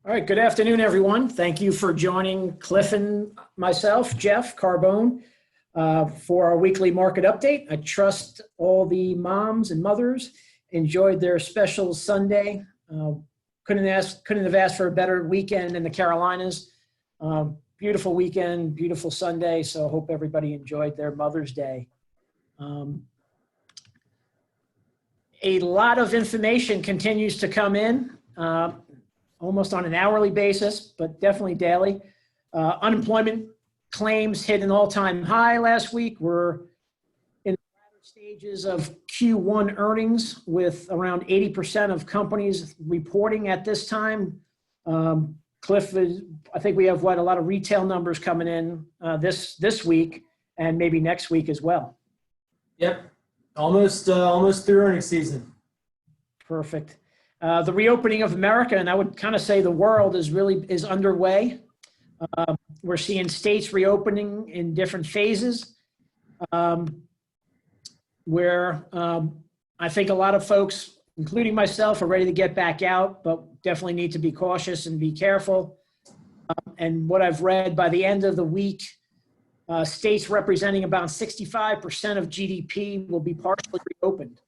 All right, good afternoon, everyone. Thank you for joining Cliff and myself, Jeff Carbone, for our weekly market update. I trust all the moms and mothers enjoyed their special Sunday. Couldn't have asked for a better weekend in the Carolinas. Beautiful weekend, beautiful Sunday. So I hope everybody enjoyed their Mother's Day. A lot of information continues to come in. Almost on an hourly basis, but definitely daily. Unemployment claims hit an all-time high last week. We're in the latter stages of Q1 earnings with around 80% of companies reporting at this time. Cliff, I think we have a lot of retail numbers coming in this week and maybe next week as well. Yep, almost through earnings season. Perfect. The reopening of America, and I would kind of say the world is underway. We're seeing states reopening in different phases, where I think a lot of folks, including myself, are ready to get back out, but definitely need to be cautious and be careful. And what I've read, by the end of the week, states representing about 65% of GDP will be partially reopened.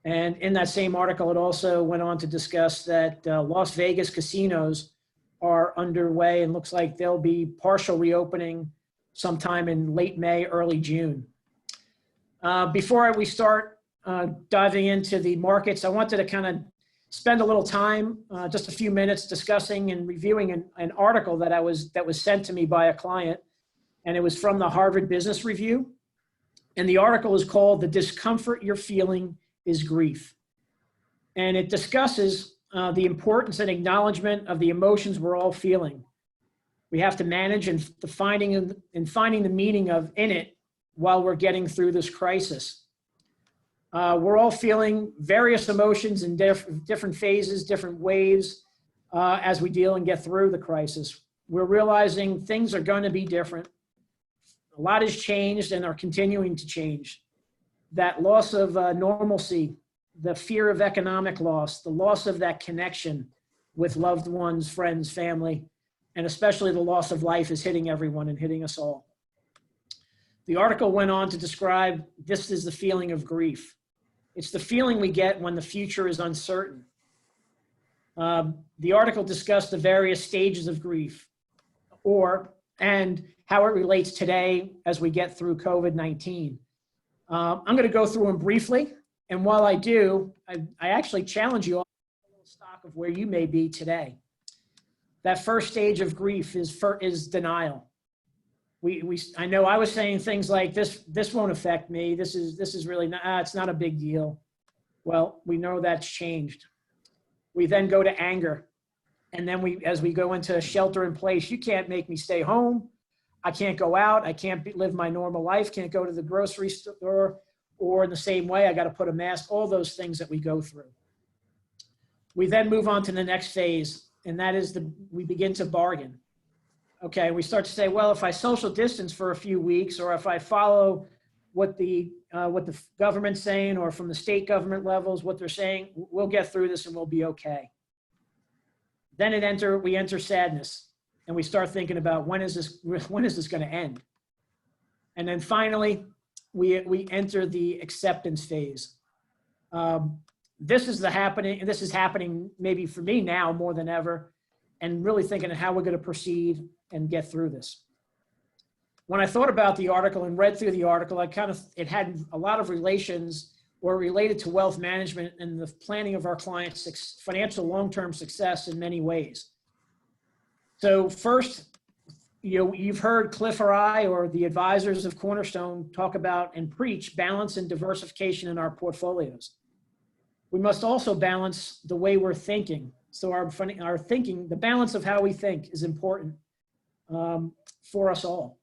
And in that same article, it also went on to discuss that Las Vegas casinos are underway and looks like they'll be partial reopening sometime in late May, early June. Before we start diving into the markets, I wanted to kind of spend a little time, just a few minutes, discussing and reviewing an article that was sent to me by a client, and it was from the Harvard Business Review. And the article is called "The Discomfort You're Feeling is Grief." And it discusses the importance and acknowledgement of the emotions we're all feeling. We have to manage and finding the meaning in it while we're getting through this crisis. We're all feeling various emotions in different phases, different waves as we deal and get through the crisis. We're realizing things are going to be different. A lot has changed and are continuing to change. That loss of normalcy, the fear of economic loss, the loss of that connection with loved ones, friends, family, and especially the loss of life is hitting everyone and hitting us all. The article went on to describe this is the feeling of grief. It's the feeling we get when the future is uncertain. The article discussed the various stages of grief and how it relates today as we get through COVID-19. I'm going to go through them briefly, and while I do, I actually challenge you all to take a little stock of where you may be today. That first stage of grief is denial. I know I was saying things like this won't affect me. This is really not. It's not a big deal. Well, we know that's changed. We then go to anger, and then as we go into shelter in place, you can't make me stay home. I can't go out. I can't live my normal life. Can't go to the grocery store, or in the same way, I got to put a mask, all those things that we go through. We then move on to the next phase, and that is we begin to bargain. Okay, we start to say, well, if I social distance for a few weeks, or if I follow what the government's saying, or from the state government levels, what they're saying, we'll get through this and we'll be okay. Then we enter sadness. And we start thinking about when is this going to end? And then finally, we enter the acceptance phase. This is happening maybe for me now more than ever, and really thinking of how we're going to proceed and get through this. When I thought about the article and read through the article, it had a lot of related to wealth management and the planning of our clients' financial long-term success in many ways. So first, you've heard Cliff or I or the advisors of Cornerstone talk about and preach balance and diversification in our portfolios. We must also balance the way we're thinking. So our thinking, the balance of how we think is important for us all.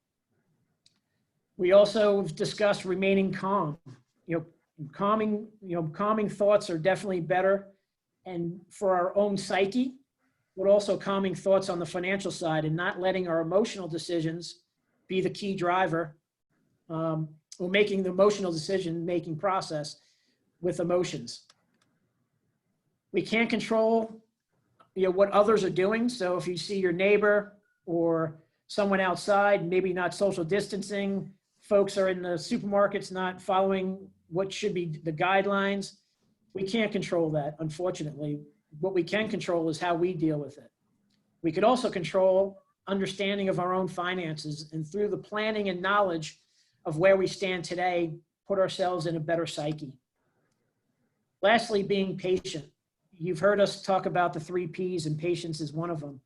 We also discussed remaining calm. Calming thoughts are definitely better, and for our own psyche, but also calming thoughts on the financial side and not letting our emotional decisions be the key driver, or making the emotional decision-making process with emotions. We can't control what others are doing. So if you see your neighbor or someone outside, maybe not social distancing, folks are in the supermarkets not following what should be the guidelines. We can't control that, unfortunately. What we can control is how we deal with it. We could also control understanding of our own finances, and through the planning and knowledge of where we stand today, put ourselves in a better psyche. Lastly, being patient. You've heard us talk about the 3 Ps, and patience is one of them.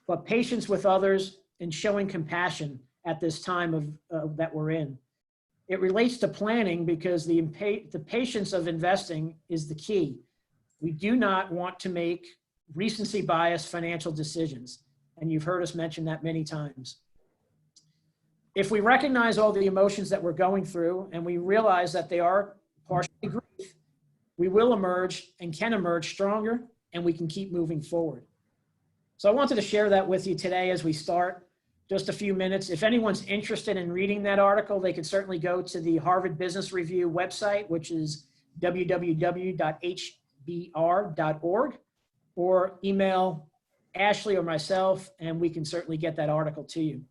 But patience with others and showing compassion at this time of that we're in. It relates to planning because the patience of investing is the key. We do not want to make recency bias financial decisions. And you've heard us mention that many times. If we recognize all the emotions that we're going through and we realize that they are partially grief, we will emerge and can emerge stronger, and we can keep moving forward. So I wanted to share that with you today as we start. Just a few minutes. If anyone's interested in reading that article, they can certainly go to the Harvard Business Review website, which is www.hbr.org, or email Ashley or myself, and we can certainly get that article to you.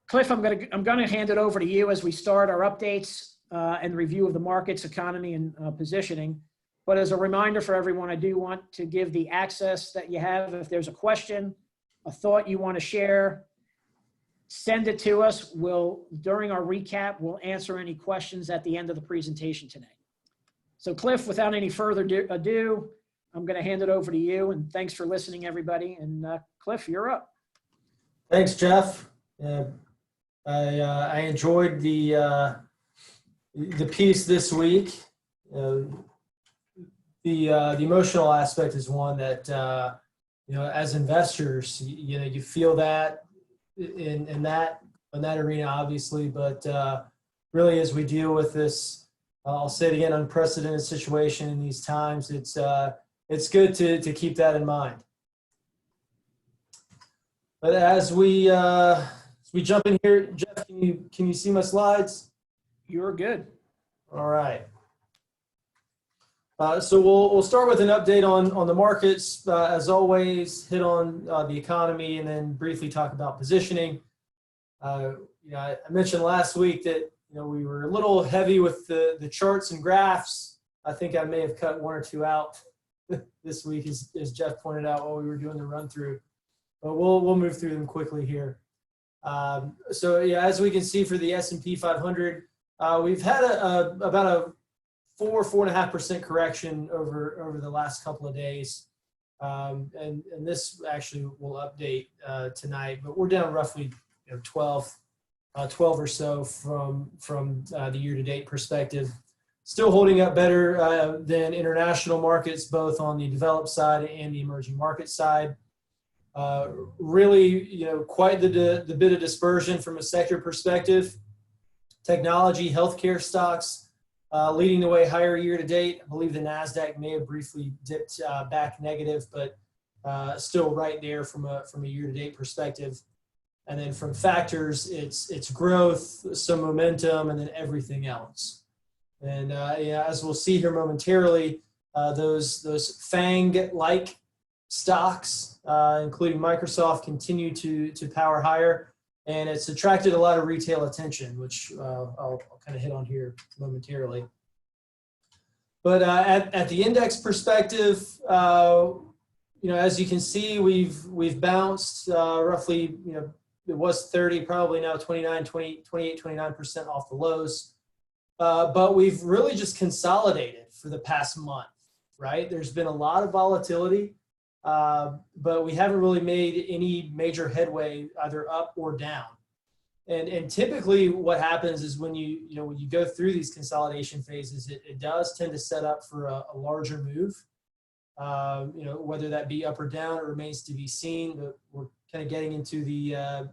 Cliff, I'm going to hand it over to you as we start our updates and review of the markets, economy, and positioning. But as a reminder for everyone, I do want to give the access that you have. If there's a question, a thought you want to share, send it to us. During our recap, we'll answer any questions at the end of the presentation today. So Cliff, without any further ado, I'm going to hand it over to you, and thanks for listening, everybody. And Cliff, you're up. Thanks, Jeff. I enjoyed the piece this week. The emotional aspect is one that as investors, you feel that in that arena, obviously, but really as we deal with this, I'll say it again, unprecedented situation in these times, it's good to keep that in mind. But as we jump in here, Jeff, can you see my slides? You're good. All right. So we'll start with an update on the markets. As always, hit on the economy and then briefly talk about positioning. I mentioned last week that we were a little heavy with the charts and graphs. I think I may have cut 1 or 2 out this week, as Jeff pointed out while we were doing the run through. But we'll move through them quickly here. As we can see for the S&P 500, we've had about a 4.5% correction over the last couple of days, and this actually will update tonight. But we're down roughly 12 or so from the year-to-date perspective. Still holding up better than international markets, both on the developed side and the emerging market side. Really, quite the bit of dispersion from a sector perspective. Technology, healthcare stocks leading the way higher year to date. I believe the NASDAQ may have briefly dipped back negative, but still right there from a year to date perspective. And then from factors, it's growth, some momentum, and then everything else. And as we'll see here momentarily, those FANG-like stocks, including Microsoft, continue to power higher. And it's attracted a lot of retail attention, which I'll kind of hit on here momentarily. But at the index perspective, as you can see, we've bounced roughly, it was 30, probably now 29, 28, 29% off the lows. But we've really just consolidated for the past month, right? There's been a lot of volatility. But we haven't really made any major headway either up or down. And typically what happens is when you go through these consolidation phases, it does tend to set up for a larger move. Whether that be up or down, it remains to be seen. But we're kind of getting into the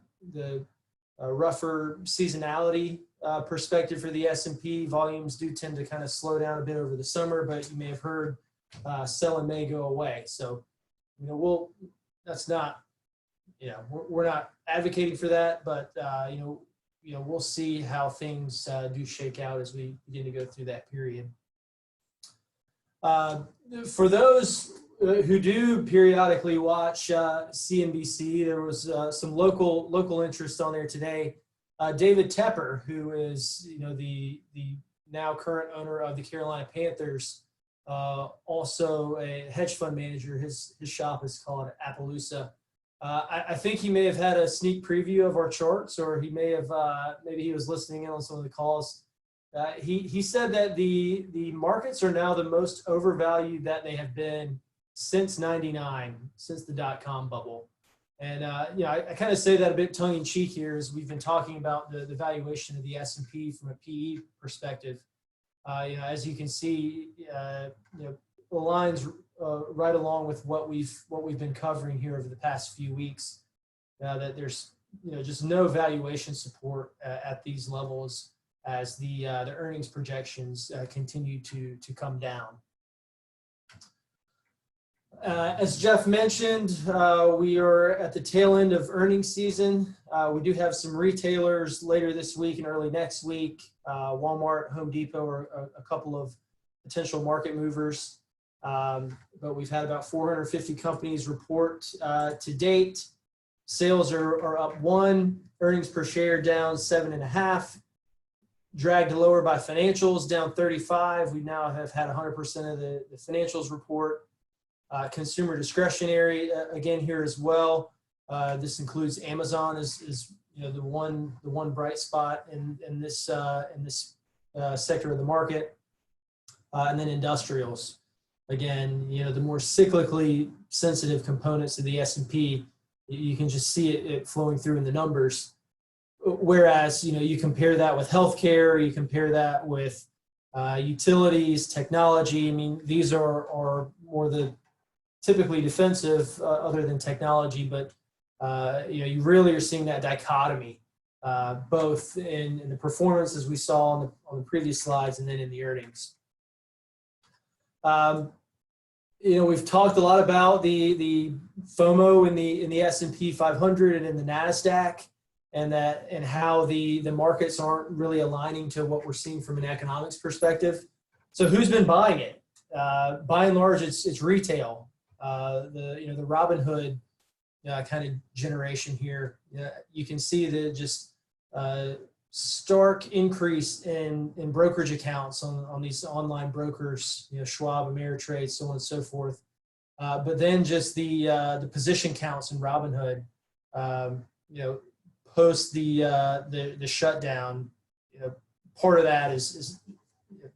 rougher seasonality perspective for the S&P. Volumes do tend to kind of slow down a bit over the summer, but you may have heard selling may go away. So that's not, we're not advocating for that, but, we'll see how things do shake out as we begin to go through that period. For those who do periodically watch CNBC, there was some local interest on there today. David Tepper, who is the now current owner of the Carolina Panthers, also a hedge fund manager. His shop is called Appaloosa. I think he may have had a sneak preview of our charts, or he may have maybe he was listening in on some of the calls. He said that the markets are now the most overvalued that they have been since '99, since the dot-com bubble. And I kind of say that a bit tongue-in-cheek here, as we've been talking about the valuation of the S&P from a PE perspective. As you can see, aligns right along with what we've been covering here over the past few weeks. That there's just no valuation support at these levels as the earnings projections continue to come down. As Jeff mentioned, we are at the tail end of earnings season. We do have some retailers later this week and early next week. Walmart, Home Depot are a couple of potential market movers. But we've had about 450 companies report to date. Sales are up 1, earnings per share down 7.5, dragged lower by financials down 35. We now have had 100% of the financials report. Consumer discretionary again here as well. This includes Amazon is the one bright spot in this sector of the market, and then industrials. Again, the more cyclically sensitive components of the S&P, you can just see it flowing through in the numbers. Whereas you compare that with healthcare, you compare that with utilities, technology. I mean, these are more the typically defensive other than technology, but you really are seeing that dichotomy both in the performance as we saw on the previous slides, and then in the earnings. We've talked a lot about the FOMO in the S&P 500 and in the NASDAQ, and how the markets aren't really aligning to what we're seeing from an economics perspective. So who's been buying it? By and large, it's retail. The Robin Hood kind of generation here. You can see the just stark increase in brokerage accounts on these online brokers, Schwab, Ameritrade, so on and so forth. But then just the position counts in Robin Hood, post the shutdown, part of that is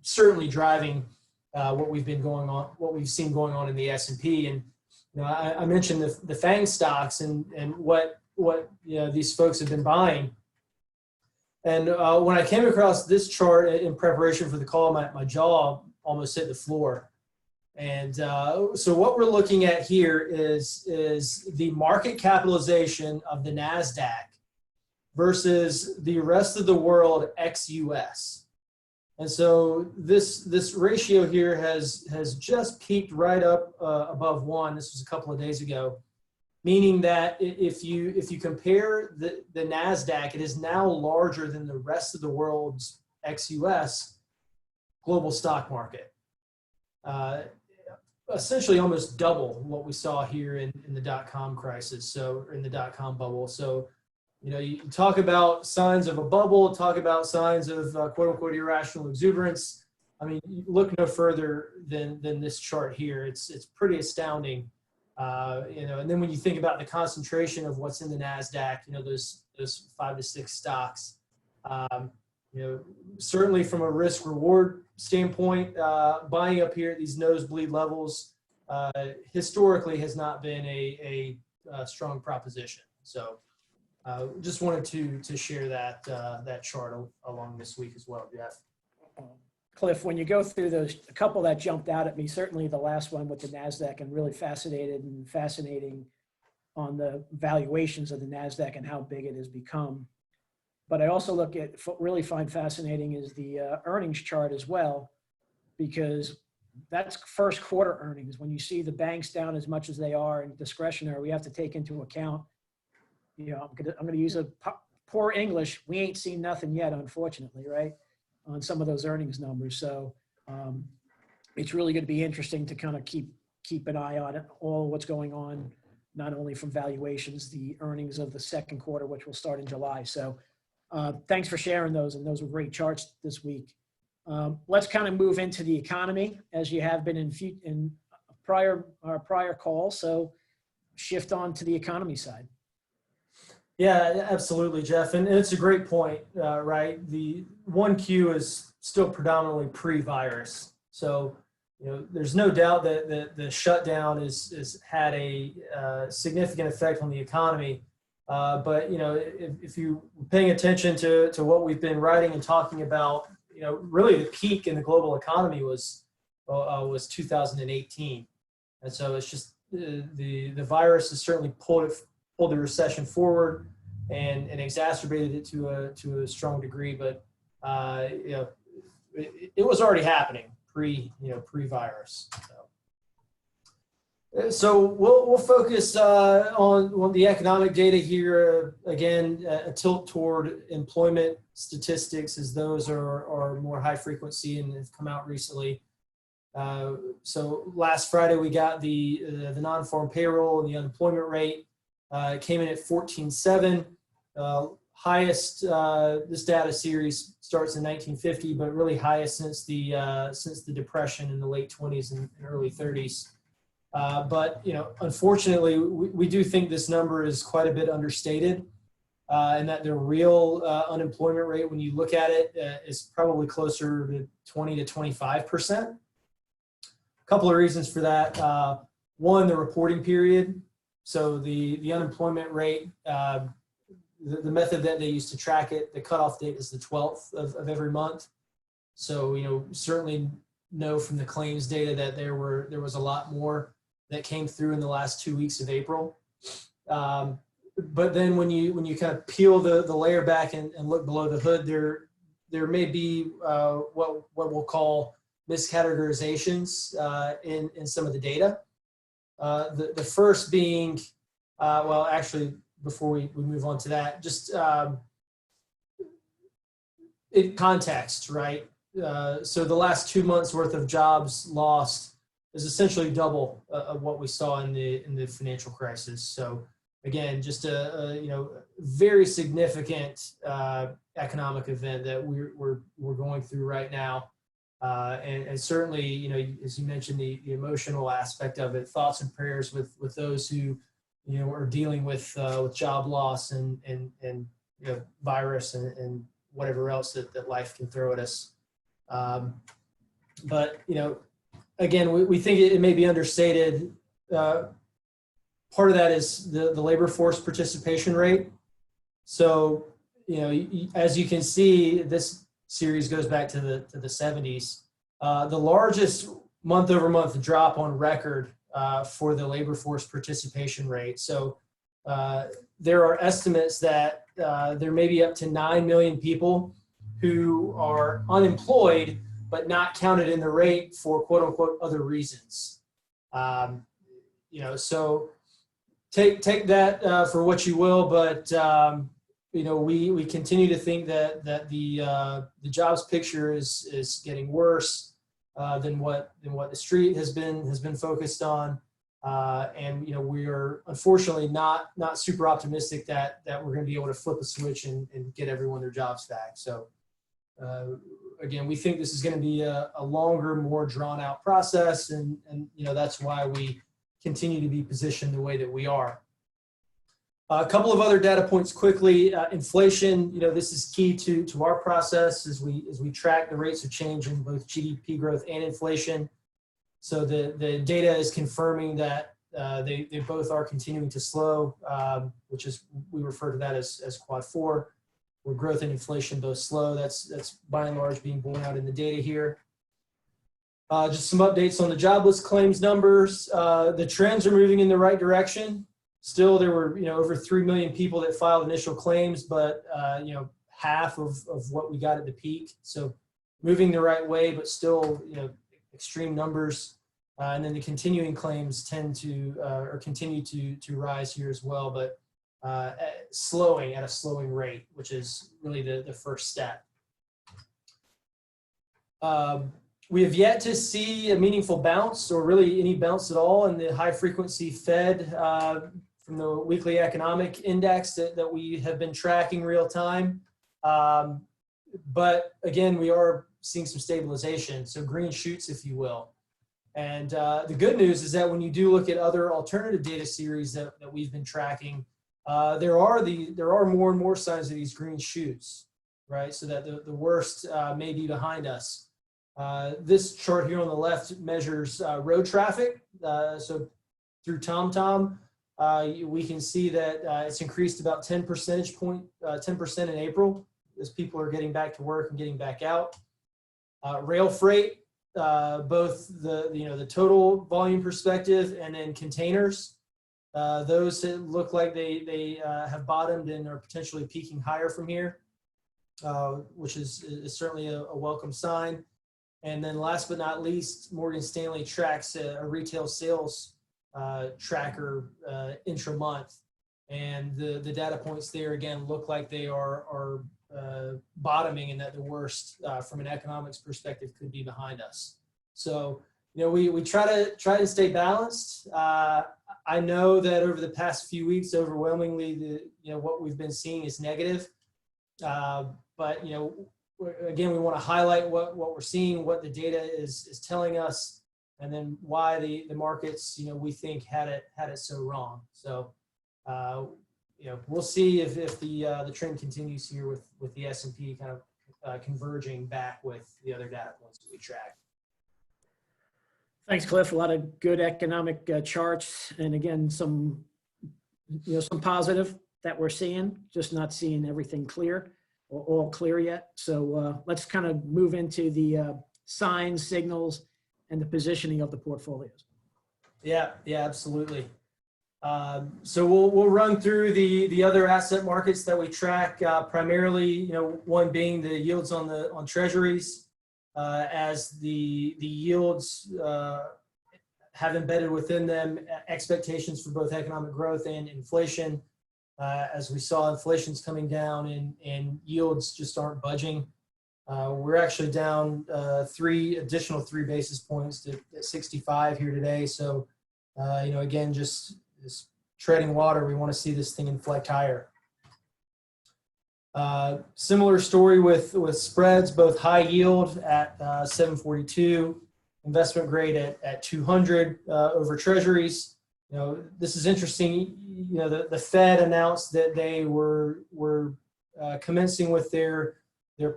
certainly driving what we've seen going on in the S&P. And I mentioned the FANG stocks and what these folks have been buying. And when I came across this chart in preparation for the call, my jaw almost hit the floor. And so what we're looking at here is the market capitalization of the NASDAQ versus the rest of the world ex-US. And so this ratio here has just peaked right up above 1. This was a couple of days ago, meaning that if you compare the NASDAQ, it is now larger than the rest of the world's ex-US global stock market. Essentially almost double what we saw here in the dot-com crisis, so in the dot-com bubble. So you talk about signs of a bubble, talk about signs of quote unquote irrational exuberance. I mean, you look no further than this chart here. It's pretty astounding. And then when you think about the concentration of what's in the NASDAQ, those 5 to 6 stocks, certainly from a risk reward standpoint, buying up here at these nosebleed levels historically has not been a strong proposition. So just wanted to share that chart along this week as well, Jeff. Cliff, when you go through those, a couple that jumped out at me, certainly the last one with the NASDAQ, and really fascinating on the valuations of the NASDAQ and how big it has become. But I also really find fascinating is the earnings chart as well, because that's first quarter earnings. When you see the banks down as much as they are in discretionary, we have to take into account, I'm going to use a poor English. We ain't seen nothing yet, unfortunately, right? On some of those earnings numbers. So it's really going to be interesting to kind of keep keep an eye on it, all what's going on, not only from valuations, the earnings of the second quarter, which will start in July. So thanks for sharing those, and those were great charts this week. Let's kind of move into the economy, as you have been in our prior call. So shift on to the economy side. Yeah, absolutely, Jeff. And it's a great point, right? The 1Q is still predominantly pre-virus. So, there's no doubt that the shutdown is had a significant effect on the economy. But, if you're paying attention to what we've been writing and talking about, really the peak in the global economy was 2018. And so it's just the virus has certainly pulled the recession forward and exacerbated it to a strong degree. But it was already happening pre-virus. So we'll focus on the economic data here. Again, a tilt toward employment statistics, as those are more high frequency and have come out recently. So last Friday we got the non-farm payroll and the unemployment rate. It came in at 14.7, highest. This data series starts in 1950, but really highest since the Depression in the late 20s and early 30s. But unfortunately, we do think this number is quite a bit understated, and that the real unemployment rate, when you look at it, is probably closer to 20 to 25%. A couple of reasons for that. One, the reporting period. So the unemployment rate, the method that they use to track it, the cutoff date is the 12th of every month. So certainly know from the claims data that there was a lot more that came through in the last 2 weeks of April. But then when you kind of peel the layer back and look below the hood, there may be what we'll call miscategorizations in some of the data. The first being, well, actually, before we move on to that, just in context, right? So the last 2 months worth of jobs lost is essentially double of what we saw in the financial crisis. So again, just a very significant economic event that we're going through right now. And certainly, as you mentioned, the emotional aspect of it, thoughts and prayers with those who, are dealing with job loss and virus and whatever else that life can throw at us. But, again, we think it may be understated. Part of that is the labor force participation rate. So, as you can see, this series goes back to the 70s. The largest month-over-month drop on record for the labor force participation rate. So there are estimates that there may be up to 9 million people who are unemployed but not counted in the rate for quote unquote other reasons. So take that for what you will, but we continue to think that the jobs picture is getting worse than what the street has been focused on, and we are unfortunately not super optimistic that we're going to be able to flip a switch and get everyone their jobs back. So again, we think this is going to be a longer, more drawn out process, and that's why we continue to be positioned the way that we are. A couple of other data points quickly. Inflation, this is key to our process as we track the rates of change in both GDP growth and inflation. So the data is confirming that they both are continuing to slow, which is, we refer to that as quad 4, where growth and inflation both slow. That's by and large being borne out in the data here. Just some updates on the jobless claims numbers. The trends are moving in the right direction. Still, there were over 3 million people that filed initial claims, but half of what we got at the peak. So moving the right way, but still extreme numbers. And then the continuing claims tend to or continue to rise here as well, but slowing at a slowing rate, which is really the first step. We have yet to see a meaningful bounce or really any bounce at all in the high frequency Fed from the weekly economic index that we have been tracking real time. But again, we are seeing some stabilization, so green shoots, if you will. And the good news is that when you do look at other alternative data series that we've been tracking, there are more and more signs of these green shoots, right? So that the worst may be behind us. This chart here on the left measures road traffic. So through TomTom, we can see that it's increased about 10% in April as people are getting back to work and getting back out. Rail freight, both the total volume perspective and then containers, those look like they have bottomed and are potentially peaking higher from here, which is certainly a welcome sign. And then last but not least, Morgan Stanley tracks a retail sales tracker intra-month. And the data points there, again, look like they are bottoming and that the worst from an economics perspective could be behind us. So, we try to stay balanced. I know that over the past few weeks, overwhelmingly, what we've been seeing is negative. But, again, we want to highlight what we're seeing, what the data is telling us, and then why the markets, we think had it so wrong. So, we'll see if the trend continues here with the S&P kind of converging back with the other data points that we track. Thanks, Cliff. A lot of good economic charts, and again, some positive that we're seeing, just not seeing everything clear or all clear yet. So let's kind of move into the signs, signals, and the positioning of the portfolios. Yeah, absolutely. So we'll run through the other asset markets that we track, primarily, one being the yields on treasuries, as the yields have embedded within them expectations for both economic growth and inflation. As we saw, inflation's coming down and yields just aren't budging. We're actually down additional 3 basis points to 65 here today. So, again, just treading water. We want to see this thing inflect higher. Similar story with spreads, both high yield at 742, investment grade at 200 over treasuries. This is interesting. The Fed announced that they were commencing with their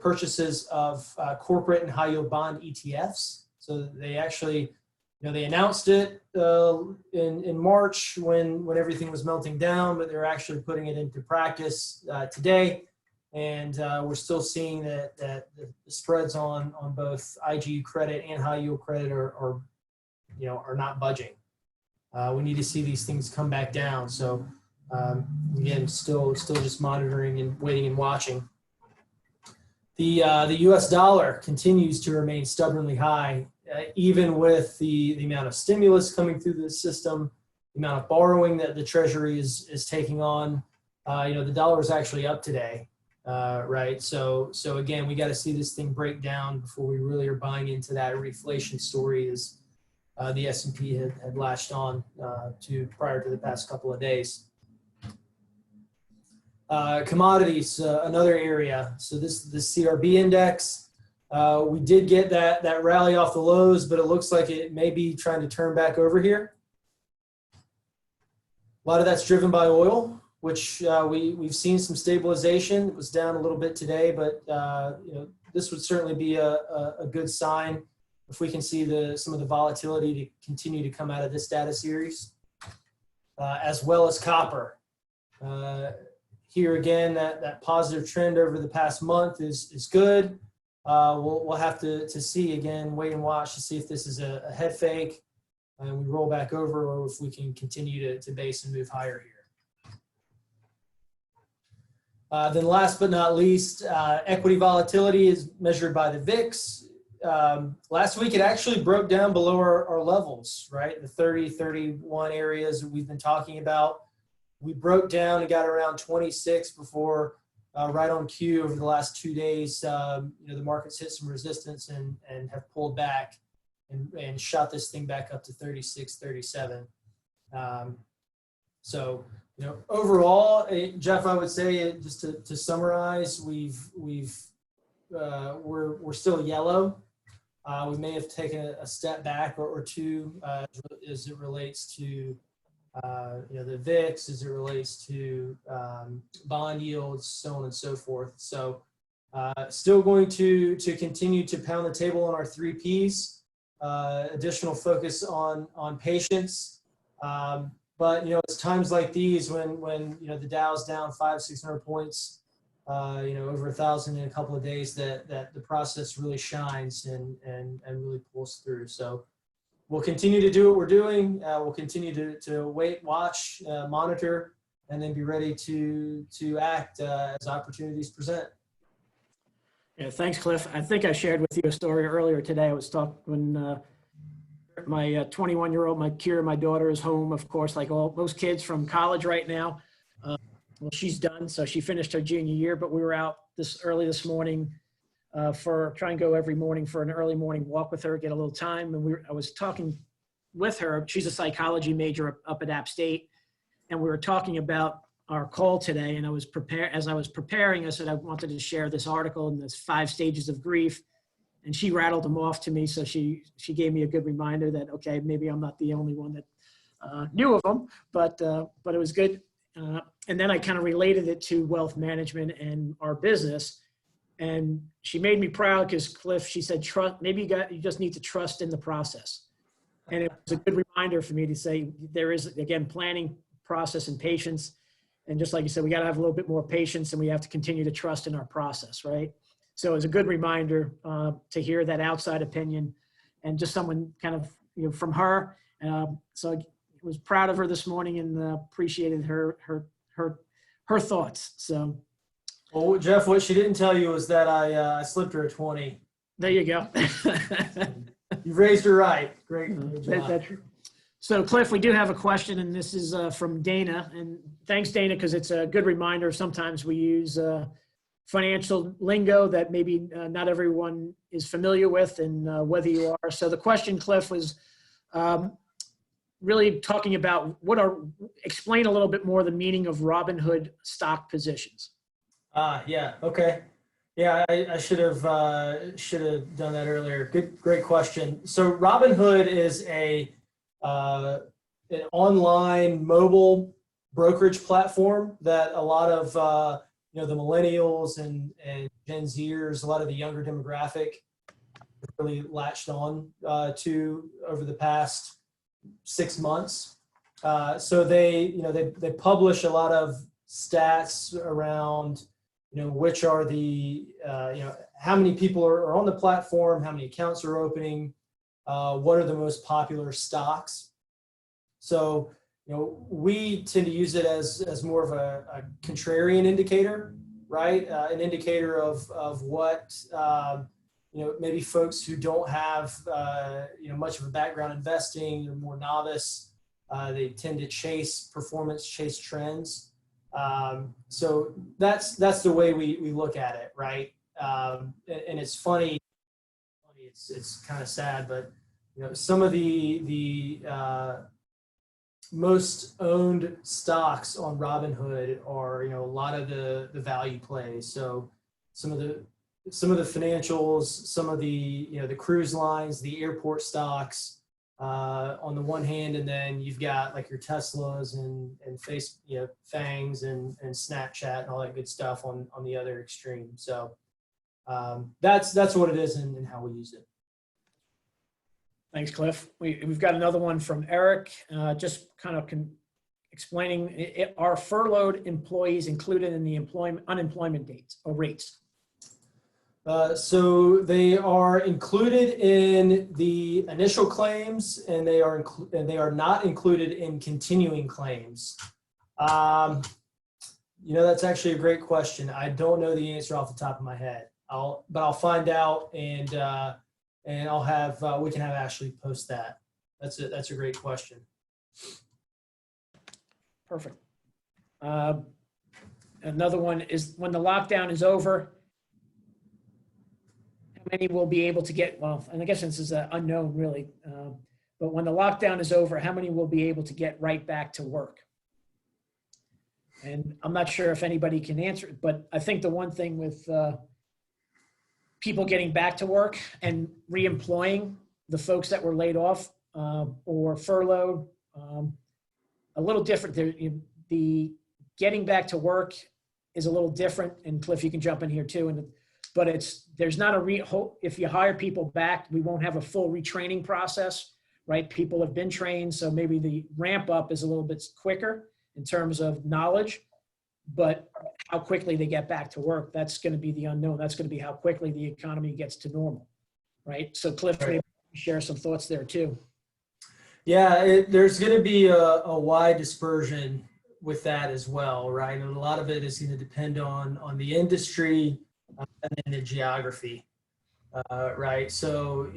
purchases of corporate and high yield bond ETFs. So they actually, they announced it in March when everything was melting down, but they're actually putting it into practice today. And we're still seeing that the spreads on both IG credit and high yield credit are not budging. We need to see these things come back down. So again, still just monitoring and waiting and watching. The U.S. dollar continues to remain stubbornly high, even with the amount of stimulus coming through the system, the amount of borrowing that the Treasury is taking on. The dollar is actually up today, right? So again, we got to see this thing break down before we really are buying into that reflation story as the S&P had latched on to prior to the past couple of days. Commodities, another area. So the CRB index, we did get that rally off the lows, but it looks like it may be trying to turn back over here. A lot of that's driven by oil, which we've seen some stabilization. It was down a little bit today, but this would certainly be a good sign if we can see some of the volatility to continue to come out of this data series, as well as copper. Here again, that positive trend over the past month is good. We'll have to see again, wait and watch to see if this is a head fake and we roll back over, or if we can continue to base and move higher here. Then last but not least, equity volatility is measured by the VIX. Last week, it actually broke down below our levels, right? The 30, 31 areas that we've been talking about. We broke down and got around 26 before right on cue over the last 2 days. The market's hit some resistance and have pulled back and shot this thing back up to 36, 37. So, overall, Jeff, I would say just to summarize, we're still yellow. We may have taken a step back or two as it relates to the VIX, as it relates to bond yields, so on and so forth. So still going to continue to pound the table on our 3 Ps, additional focus on patience. But it's times like these when the Dow's down 500-600 points, over 1,000 in a couple of days, that the process really shines and really pulls through. So we'll continue to do what we're doing. We'll continue to wait, watch, monitor, and then be ready to act as opportunities present. Yeah, thanks, Cliff. I think I shared with you a story earlier today. I was talking when my 21-year-old, my daughter, is home, of course, like all those kids from college right now. Well, she's done, so she finished her junior year, but we were out early this morning for try and go every morning for an early morning walk with her, get a little time. And I was talking with her. She's a psychology major up at App State, and we were talking about our call today. And as I was preparing, I said I wanted to share this article and this 5 stages of grief. And she rattled them off to me, so she gave me a good reminder that, okay, maybe I'm not the only one that knew of them, but it was good. And then I kind of related it to wealth management and our business. And she made me proud because, Cliff, she said, trust, maybe you just need to trust in the process. And it was a good reminder for me to say there is, again, planning, process, and patience. And just like you said, we got to have a little bit more patience, and we have to continue to trust in our process, right? So it was a good reminder to hear that outside opinion and just someone kind of, from her. So I was proud of her this morning and appreciated her thoughts. So. Well, Jeff, what she didn't tell you was that I slipped her a 20. There you go. You've raised her right. Great. That's true. So, Cliff, we do have a question, and this is from Dana. And thanks, Dana, because it's a good reminder. Sometimes we use financial lingo that maybe not everyone is familiar with, and whether you are. So the question, Cliff, was really talking about explain a little bit more the meaning of Robinhood stock positions. Yeah. Okay. Yeah, I should have done that earlier. Great question. So Robinhood is an online mobile brokerage platform that a lot of the millennials and Gen Zers, a lot of the younger demographic, really latched on to over the past 6 months. So they publish a lot of stats around which are the how many people are on the platform, how many accounts are opening, what are the most popular stocks. So we tend to use it as more of a contrarian indicator, right? An indicator of what maybe folks who don't have much of a background investing, they're more novice, they tend to chase performance, chase trends. So that's the way we look at it, right? And it's funny, it's kind of sad, but some of the most owned stocks on Robinhood are a lot of the value plays. So some of the financials, some of the the cruise lines, the airport stocks on the one hand, and then you've got like your Teslas and FANGs and Snapchat and all that good stuff on the other extreme. So that's what it is and how we use it. Thanks, Cliff. We've got another one from Eric, just kind of explaining, are furloughed employees included in the unemployment dates or rates? So they are included in the initial claims, and they are not included in continuing claims. That's actually a great question. I don't know the answer off the top of my head. But I'll find out, and I'll have we can have Ashley post that. That's a great question. Perfect. Another one is when the lockdown is over, how many will be able to get, well, and I guess this is unknown really, but when the lockdown is over, how many will be able to get right back to work? And I'm not sure if anybody can answer it, but I think the one thing with people getting back to work and reemploying the folks that were laid off or furloughed, a little different. The getting back to work is a little different, and Cliff, you can jump in here too. But there's not if you hire people back, we won't have a full retraining process, right? People have been trained, so maybe the ramp up is a little bit quicker in terms of knowledge, but how quickly they get back to work, that's going to be the unknown. That's going to be how quickly the economy gets to normal, right? So Cliff, maybe share some thoughts there too. Yeah, there's going to be a wide dispersion with that as well, right? And a lot of it is going to depend on the industry and then the geography, right? So,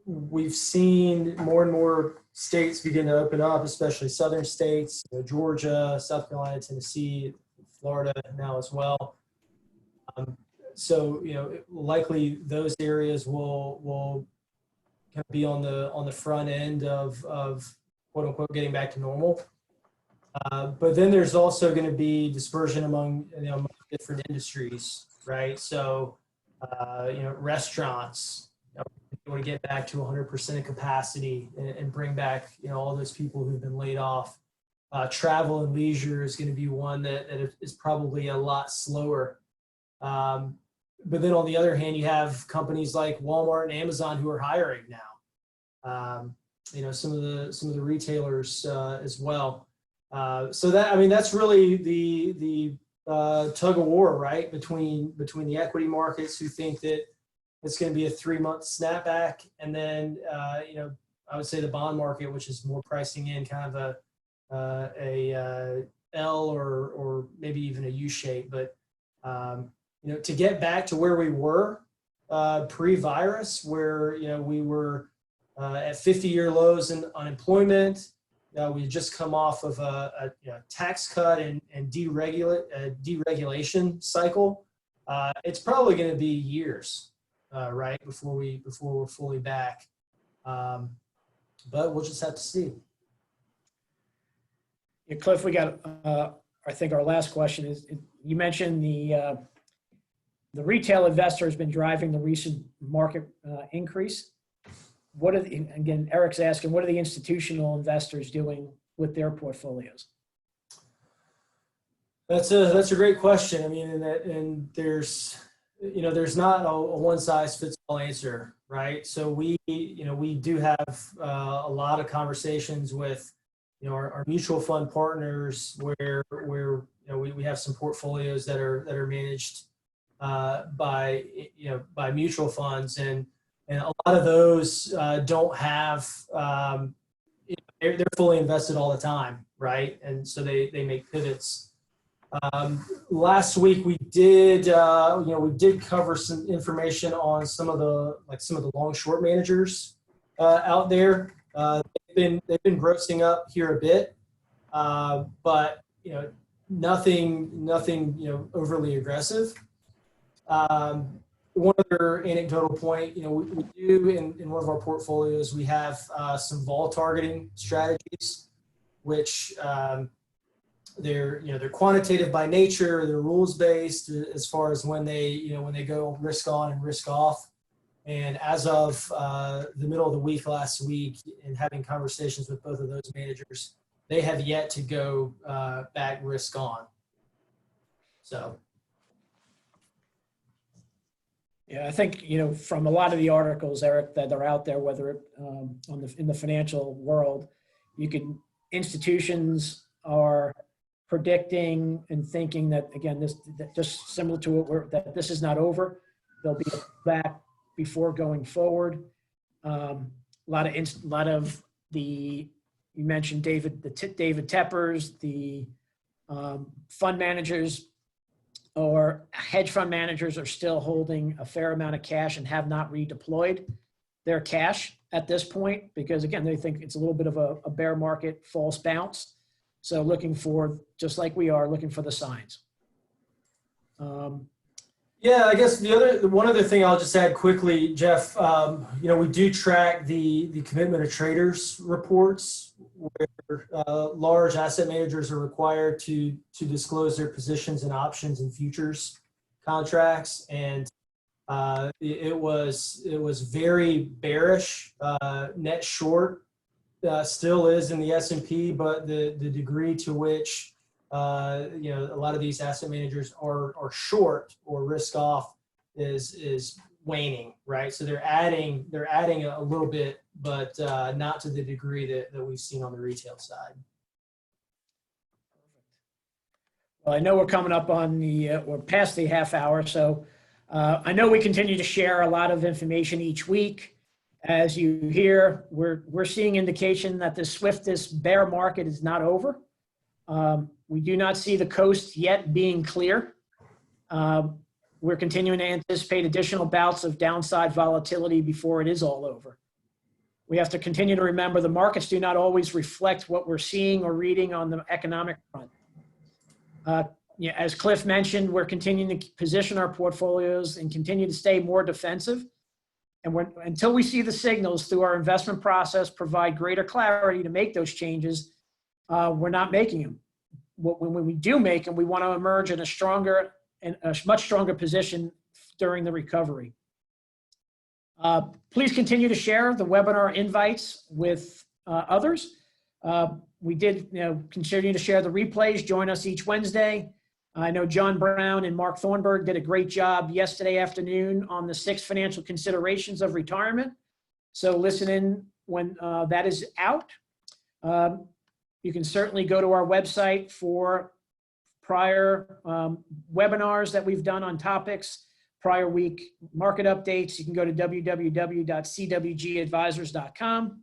we've seen more and more states begin to open up, especially southern states, Georgia, South Carolina, Tennessee, Florida now as well. So, likely those areas will kind of be on the front end of quote unquote getting back to normal. But then there's also going to be dispersion among different industries, right? So restaurants, we want to get back to 100% of capacity and bring back all those people who've been laid off. Travel and leisure is going to be one that is probably a lot slower. But then on the other hand, you have companies like Walmart and Amazon who are hiring now. Some of the retailers as well. So that's really the tug of war, right? Between the equity markets who think that it's going to be a 3-month snapback, and then I would say the bond market, which is more pricing in kind of a L or maybe even a U shape, but to get back to where we were pre-virus, where we were at 50-year lows in unemployment. We just come off of a tax cut and deregulation cycle. It's probably going to be years, right, before we're fully back. But we'll just have to see. Yeah, Cliff, we got. I think our last question is: you mentioned the retail investor has been driving the recent market increase. Again, Eric's asking, what are the institutional investors doing with their portfolios? That's a great question. I mean, and there's not a one size fits all answer, right? So we do have a lot of conversations with our mutual fund partners where we have some portfolios that are managed by mutual funds, and a lot of those don't have they're fully invested all the time, right? And so they make pivots. Last week we did cover some information on some of the long short managers out there. They've been grossing up here a bit, but nothing overly aggressive. One other anecdotal point, we do in one of our portfolios, we have some vol targeting strategies, which they're quantitative by nature, they're rules based as far as when they go risk on and risk off. And as of the middle of the week last week, in having conversations with both of those managers, they have yet to go back risk on. So. Yeah, I think, from a lot of the articles, Eric, that are out there, whether in the financial world, institutions are predicting and thinking that, again, that just similar to it, that this is not over. There'll be a back before going forward. A lot of you mentioned David Teppers, the fund managers or hedge fund managers are still holding a fair amount of cash and have not redeployed their cash at this point, because again, they think it's a little bit of a bear market false bounce. So looking for, just like we are, looking for the signs. Yeah, I guess one other thing I'll just add quickly, Jeff. We do track the commitment of traders reports, where large asset managers are required to disclose their positions in options and futures contracts, and it was very bearish, net short. Still is in the S&P, but the degree to which a lot of these asset managers are short or risk off is waning, right? So they're adding a little bit, but not to the degree that we've seen on the retail side. Well, I know we're coming up on we're past the half hour, so I know we continue to share a lot of information each week. As you hear, we're seeing indication that the swiftest bear market is not over. We do not see the coast yet being clear. We're continuing to anticipate additional bouts of downside volatility before it is all over. We have to continue to remember the markets do not always reflect what we're seeing or reading on the economic front. As Cliff mentioned, we're continuing to position our portfolios and continue to stay more defensive. And until we see the signals through our investment process provide greater clarity to make those changes, we're not making them. When we do make them, we want to emerge in a much stronger position during the recovery. Please continue to share the webinar invites with others. We did continue to share the replays. Join us each Wednesday. I know John Brown and Mark Thornburg did a great job yesterday afternoon on the 6 financial considerations of retirement. So listen in when that is out. You can certainly go to our website for prior webinars that we've done on topics, prior week market updates. You can go to www.cwgadvisors.com.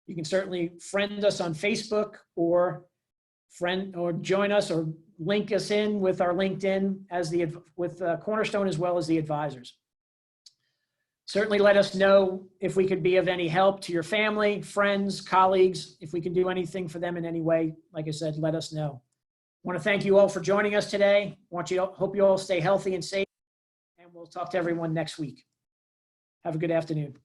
You can certainly friend us on Facebook or join us or link us in with our LinkedIn with Cornerstone as well as the advisors. Certainly let us know if we could be of any help to your family, friends, colleagues. If we can do anything for them in any way, like I said, let us know. I want to thank you all for joining us today. Hope you all stay healthy and safe, and we'll talk to everyone next week. Have a good afternoon.